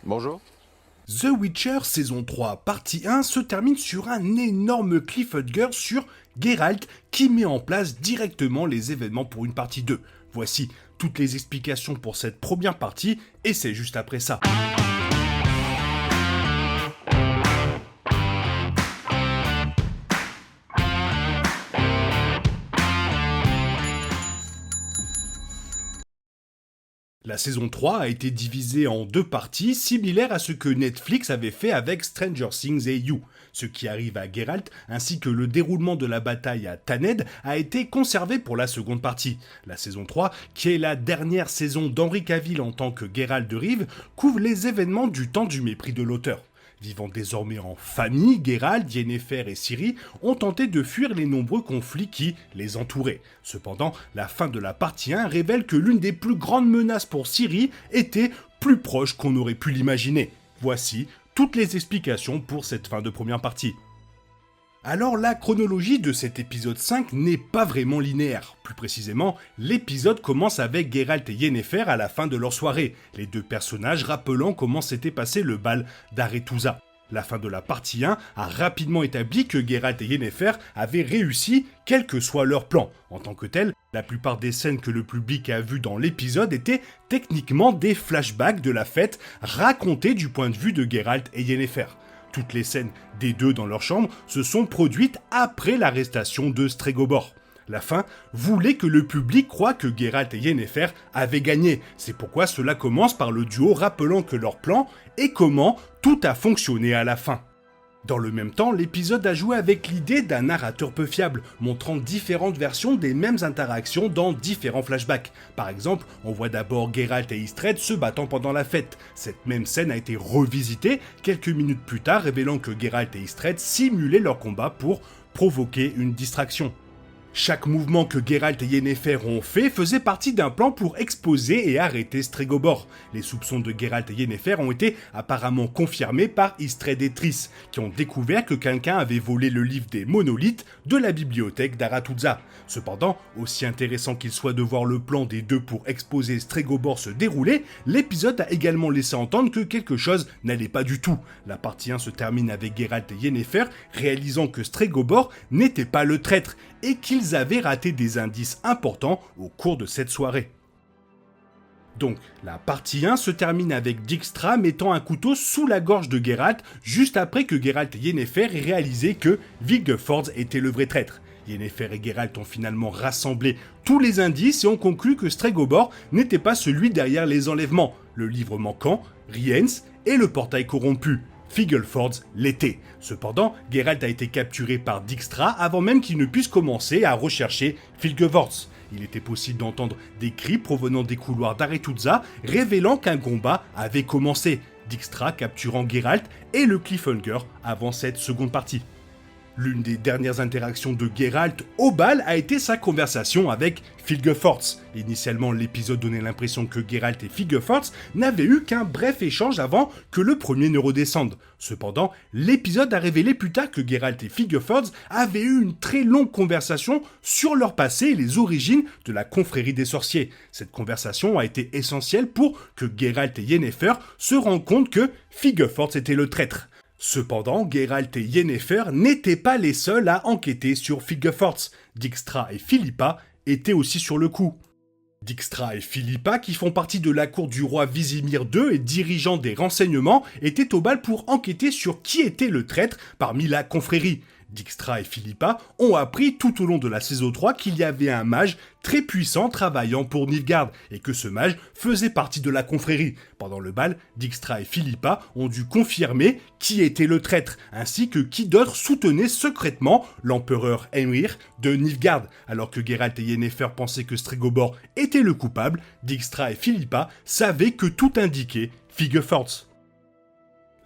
Bonjour. The Witcher saison 3 partie 1 se termine sur un énorme cliffhanger sur Geralt qui met en place directement les événements pour une partie 2. Voici toutes les explications pour cette première partie et c'est juste après ça. La saison 3 a été divisée en deux parties, similaires à ce que Netflix avait fait avec Stranger Things et You. Ce qui arrive à Geralt, ainsi que le déroulement de la bataille à Thanedd, a été conservé pour la seconde partie. La saison 3, qui est la dernière saison d'Henry Cavill en tant que Geralt de Rive, couvre les événements du temps du mépris de l'auteur. Vivant désormais en famille, Geralt, Yennefer et Ciri ont tenté de fuir les nombreux conflits qui les entouraient. Cependant, la fin de la partie 1 révèle que l'une des plus grandes menaces pour Ciri était plus proche qu'on aurait pu l'imaginer. Voici toutes les explications pour cette fin de première partie. Alors la chronologie de cet épisode 5 n'est pas vraiment linéaire. Plus précisément, l'épisode commence avec Geralt et Yennefer à la fin de leur soirée, les deux personnages rappelant comment s'était passé le bal d'Aretuza. La fin de la partie 1 a rapidement établi que Geralt et Yennefer avaient réussi, quel que soit leur plan. En tant que tel, la plupart des scènes que le public a vues dans l'épisode étaient techniquement des flashbacks de la fête racontées du point de vue de Geralt et Yennefer. Toutes les scènes des deux dans leur chambre se sont produites après l'arrestation de Stregobor. La fin voulait que le public croie que Geralt et Yennefer avaient gagné. C'est pourquoi cela commence par le duo rappelant que leur plan et comment tout a fonctionné à la fin. Dans le même temps, l'épisode a joué avec l'idée d'un narrateur peu fiable, montrant différentes versions des mêmes interactions dans différents flashbacks. Par exemple, on voit d'abord Geralt et Istred se battant pendant la fête. Cette même scène a été revisitée quelques minutes plus tard, révélant que Geralt et Istred simulaient leur combat pour provoquer une distraction. Chaque mouvement que Geralt et Yennefer ont fait faisait partie d'un plan pour exposer et arrêter Stregobor. Les soupçons de Geralt et Yennefer ont été apparemment confirmés par Istred et Triss, qui ont découvert que quelqu'un avait volé le livre des monolithes de la bibliothèque d'Aretuza. Cependant, aussi intéressant qu'il soit de voir le plan des deux pour exposer Stregobor se dérouler, l'épisode a également laissé entendre que quelque chose n'allait pas du tout. La partie 1 se termine avec Geralt et Yennefer réalisant que Stregobor n'était pas le traître, et qu'ils avaient raté des indices importants au cours de cette soirée. Donc, la partie 1 se termine avec Dijkstra mettant un couteau sous la gorge de Geralt juste après que Geralt et Yennefer aient réalisé que Vilgefortz était le vrai traître. Yennefer et Geralt ont finalement rassemblé tous les indices et ont conclu que Stregobor n'était pas celui derrière les enlèvements, le livre manquant, Rience et le portail corrompu. Vilgefortz l'était. Cependant, Geralt a été capturé par Dijkstra avant même qu'il ne puisse commencer à rechercher Vilgefortz. Il était possible d'entendre des cris provenant des couloirs d'Aretuza, révélant qu'un combat avait commencé. Dijkstra capturant Geralt et le cliffhanger avant cette seconde partie. L'une des dernières interactions de Geralt au bal a été sa conversation avec Vilgefortz. Initialement, l'épisode donnait l'impression que Geralt et Vilgefortz n'avaient eu qu'un bref échange avant que le premier ne redescende. Cependant, l'épisode a révélé plus tard que Geralt et Vilgefortz avaient eu une très longue conversation sur leur passé et les origines de la confrérie des sorciers. Cette conversation a été essentielle pour que Geralt et Yennefer se rendent compte que Vilgefortz était le traître. Cependant, Geralt et Yennefer n'étaient pas les seuls à enquêter sur Vilgefortz. Dijkstra et Philippa étaient aussi sur le coup. Dijkstra et Philippa, qui font partie de la cour du roi Vizimir II et dirigeant des renseignements, étaient au bal pour enquêter sur qui était le traître parmi la confrérie. Dijkstra et Philippa ont appris tout au long de la saison 3 qu'il y avait un mage très puissant travaillant pour Nilfgaard et que ce mage faisait partie de la confrérie. Pendant le bal, Dijkstra et Philippa ont dû confirmer qui était le traître, ainsi que qui d'autre soutenait secrètement l'empereur Henryr de Nilfgaard. Alors que Geralt et Yennefer pensaient que Stregobor était le coupable, Dijkstra et Philippa savaient que tout indiquait Vilgefortz.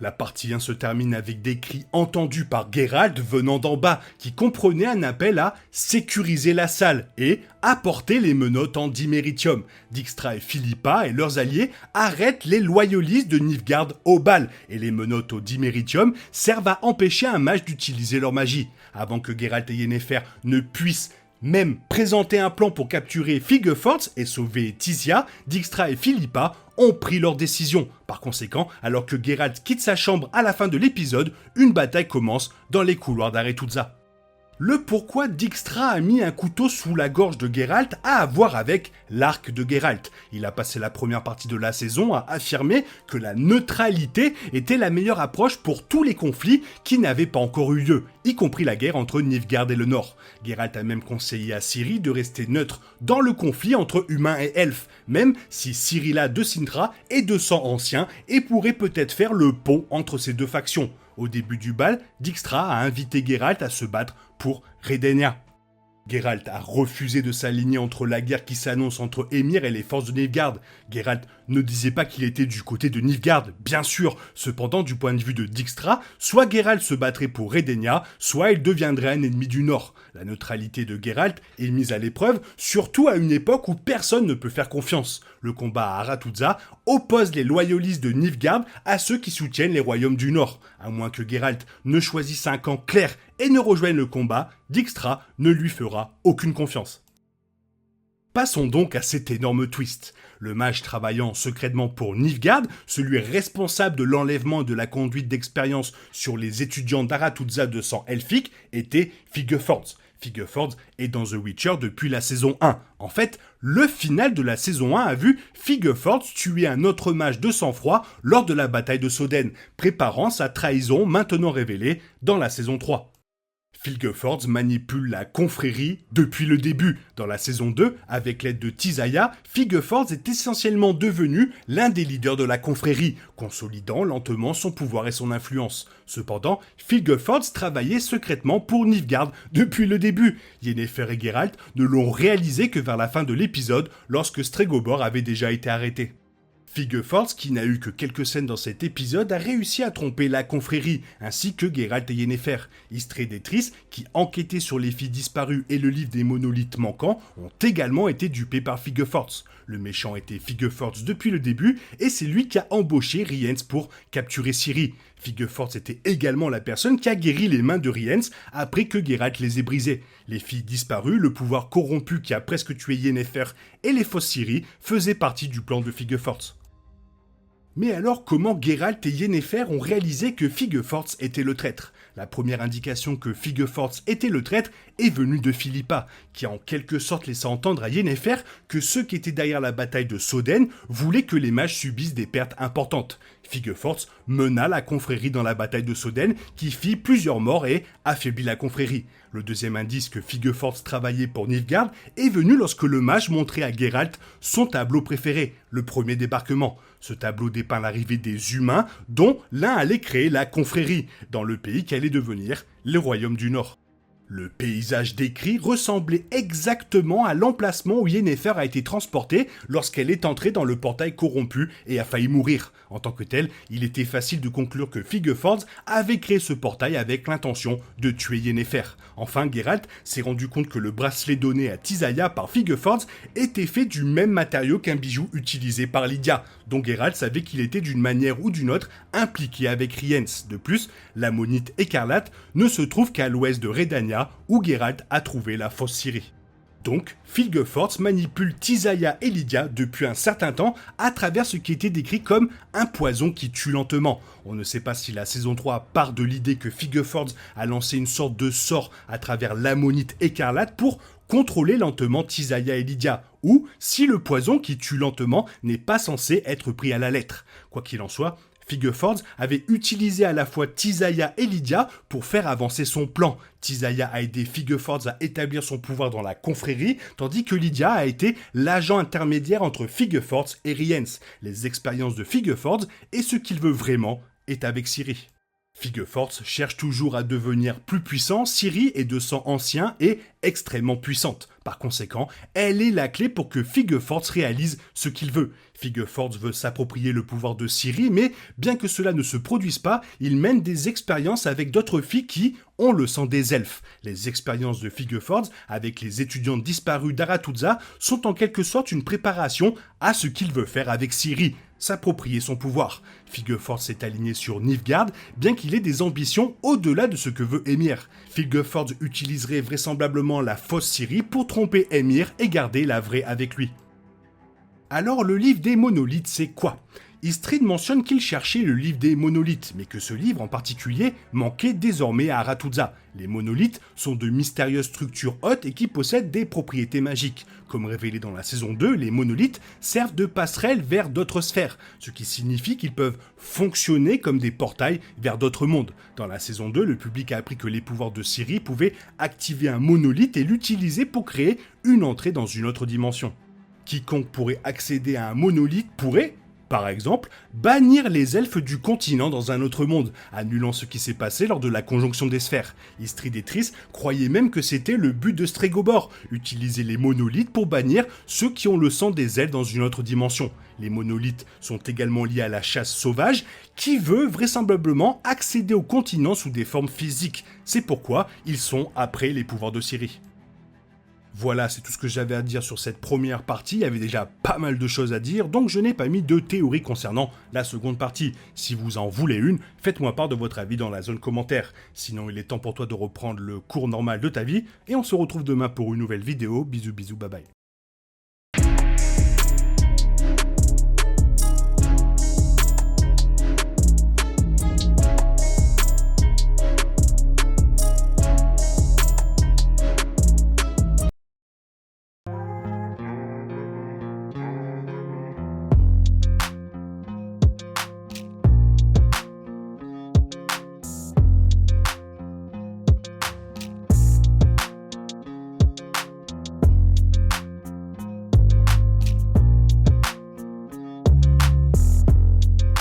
La partie 1 se termine avec des cris entendus par Geralt venant d'en bas, qui comprenaient un appel à sécuriser la salle et apporter les menottes en diméritium. Dijkstra et Philippa et leurs alliés arrêtent les loyalistes de Nilfgaard au bal, et les menottes au diméritium servent à empêcher un mage d'utiliser leur magie. Avant que Geralt et Yennefer ne puissent même présenter un plan pour capturer Figefort et sauver Tizia, Dijkstra et Philippa ont pris leur décision. Par conséquent, alors que Geralt quitte sa chambre à la fin de l'épisode, une bataille commence dans les couloirs d'Aretuza. Le pourquoi Dijkstra a mis un couteau sous la gorge de Geralt a à voir avec l'arc de Geralt. Il a passé la première partie de la saison à affirmer que la neutralité était la meilleure approche pour tous les conflits qui n'avaient pas encore eu lieu, y compris la guerre entre Nilfgaard et le Nord. Geralt a même conseillé à Ciri de rester neutre dans le conflit entre humains et elfes, même si Cirilla de Cintra est de sang ancien et pourrait peut-être faire le pont entre ces deux factions. Au début du bal, Dijkstra a invité Geralt à se battre pour Redania. Geralt a refusé de s'aligner entre la guerre qui s'annonce entre Emhyr et les forces de Nilfgaard. Geralt ne disait pas qu'il était du côté de Nilfgaard, bien sûr. Cependant, du point de vue de Dijkstra, soit Geralt se battrait pour Redania, soit il deviendrait un ennemi du Nord. La neutralité de Geralt est mise à l'épreuve, surtout à une époque où personne ne peut faire confiance. Le combat à Aretuza oppose les loyalistes de Nilfgaard à ceux qui soutiennent les royaumes du Nord. À moins que Geralt ne choisisse un camp clair et ne rejoigne le combat, Dijkstra ne lui fera aucune confiance. Passons donc à cet énorme twist. Le mage travaillant secrètement pour Nilfgaard, celui responsable de l'enlèvement et de la conduite d'expérience sur les étudiants d'Aretuza de sang elfique, était Figefort. Figefort est dans The Witcher depuis la saison 1. En fait, le final de la saison 1 a vu Figefort tuer un autre mage de sang-froid lors de la bataille de Soden, préparant sa trahison maintenant révélée dans la saison 3. Figefort manipule la confrérie depuis le début. Dans la saison 2, avec l'aide de Tizaya, Figefort est essentiellement devenu l'un des leaders de la confrérie, consolidant lentement son pouvoir et son influence. Cependant, Figefort travaillait secrètement pour Nilfgaard depuis le début. Yennefer et Geralt ne l'ont réalisé que vers la fin de l'épisode, lorsque Stregobor avait déjà été arrêté. Figefort, qui n'a eu que quelques scènes dans cet épisode, a réussi à tromper la confrérie, ainsi que Geralt et Yennefer. Istredd et Triss, qui enquêtaient sur les filles disparues et le livre des monolithes manquants, ont également été dupés par Figefort. Le méchant était Figefort depuis le début, et c'est lui qui a embauché Rience pour capturer Ciri. Figefort était également la personne qui a guéri les mains de Rience après que Geralt les ait brisées. Les filles disparues, le pouvoir corrompu qui a presque tué Yennefer et les fausses Ciri faisaient partie du plan de Figefort. Mais alors comment Geralt et Yennefer ont réalisé que Figefort était le traître ? La première indication que Figefort était le traître est venue de Philippa, qui a en quelque sorte laissé entendre à Yennefer que ceux qui étaient derrière la bataille de Soden voulaient que les mages subissent des pertes importantes. Figefort mena la confrérie dans la bataille de Soden, qui fit plusieurs morts et affaiblit la confrérie. Le deuxième indice que Figefort travaillait pour Nilfgaard est venu lorsque le mage montrait à Geralt son tableau préféré, le premier débarquement. Ce tableau dépeint l'arrivée des humains, dont l'un allait créer la confrérie, dans le pays qu'allait devenir le royaume du Nord. Le paysage décrit ressemblait exactement à l'emplacement où Yennefer a été transportée lorsqu'elle est entrée dans le portail corrompu et a failli mourir. En tant que tel, il était facile de conclure que Figefort avait créé ce portail avec l'intention de tuer Yennefer. Enfin, Geralt s'est rendu compte que le bracelet donné à Tizaya par Figefort était fait du même matériau qu'un bijou utilisé par Lydia, dont Geralt savait qu'il était d'une manière ou d'une autre impliqué avec Rience. De plus, l'ammonite écarlate ne se trouve qu'à l'ouest de Redania, où Geralt a trouvé la fausse Ciri. Donc, Figefort manipule Tizaya et Lydia depuis un certain temps à travers ce qui était décrit comme un poison qui tue lentement. On ne sait pas si la saison 3 part de l'idée que Figefort a lancé une sorte de sort à travers l'ammonite écarlate pour contrôler lentement Tizaya et Lydia, ou si le poison qui tue lentement n'est pas censé être pris à la lettre. Quoi qu'il en soit, Figefort avait utilisé à la fois Tizaya et Lydia pour faire avancer son plan. Tizaya a aidé Figefort à établir son pouvoir dans la confrérie, tandis que Lydia a été l'agent intermédiaire entre Figefort et Rience. Les expériences de Figefort et ce qu'il veut vraiment est avec Ciri. Figefort cherche toujours à devenir plus puissant, Ciri est de sang ancien et extrêmement puissante. Par conséquent, elle est la clé pour que Figefort réalise ce qu'il veut. Figefort veut s'approprier le pouvoir de Ciri, mais bien que cela ne se produise pas, il mène des expériences avec d'autres filles qui ont le sang des elfes. Les expériences de Figefort avec les étudiantes disparues d'Aretuza sont en quelque sorte une préparation à ce qu'il veut faire avec Ciri. s'approprier son pouvoir. Filgeford s'est aligné sur Nilfgaard, bien qu'il ait des ambitions au-delà de ce que veut Émir. Filgeford utiliserait vraisemblablement la fausse Ciri pour tromper Émir et garder la vraie avec lui. Alors le livre des monolithes, c'est quoi ? Istrid mentionne qu'il cherchait le livre des monolithes, mais que ce livre en particulier manquait désormais à Arathusa. Les monolithes sont de mystérieuses structures hautes et qui possèdent des propriétés magiques. Comme révélé dans la saison 2, les monolithes servent de passerelle vers d'autres sphères, ce qui signifie qu'ils peuvent fonctionner comme des portails vers d'autres mondes. Dans la saison 2, le public a appris que les pouvoirs de Ciri pouvaient activer un monolithe et l'utiliser pour créer une entrée dans une autre dimension. Quiconque pourrait accéder à un monolithe pourrait, par exemple, bannir les elfes du continent dans un autre monde, annulant ce qui s'est passé lors de la conjonction des sphères. Istrid et Triss croyaient même que c'était le but de Stregobor, utiliser les monolithes pour bannir ceux qui ont le sang des elfes dans une autre dimension. Les monolithes sont également liés à la chasse sauvage, qui veut vraisemblablement accéder au continent sous des formes physiques. C'est pourquoi ils sont après les pouvoirs de Ciri. Voilà, c'est tout ce que j'avais à dire sur cette première partie, il y avait déjà pas mal de choses à dire, donc je n'ai pas mis de théorie concernant la seconde partie. Si vous en voulez une, faites-moi part de votre avis dans la zone commentaire. Sinon, il est temps pour toi de reprendre le cours normal de ta vie, et on se retrouve demain pour une nouvelle vidéo. Bisous bisous, bye bye.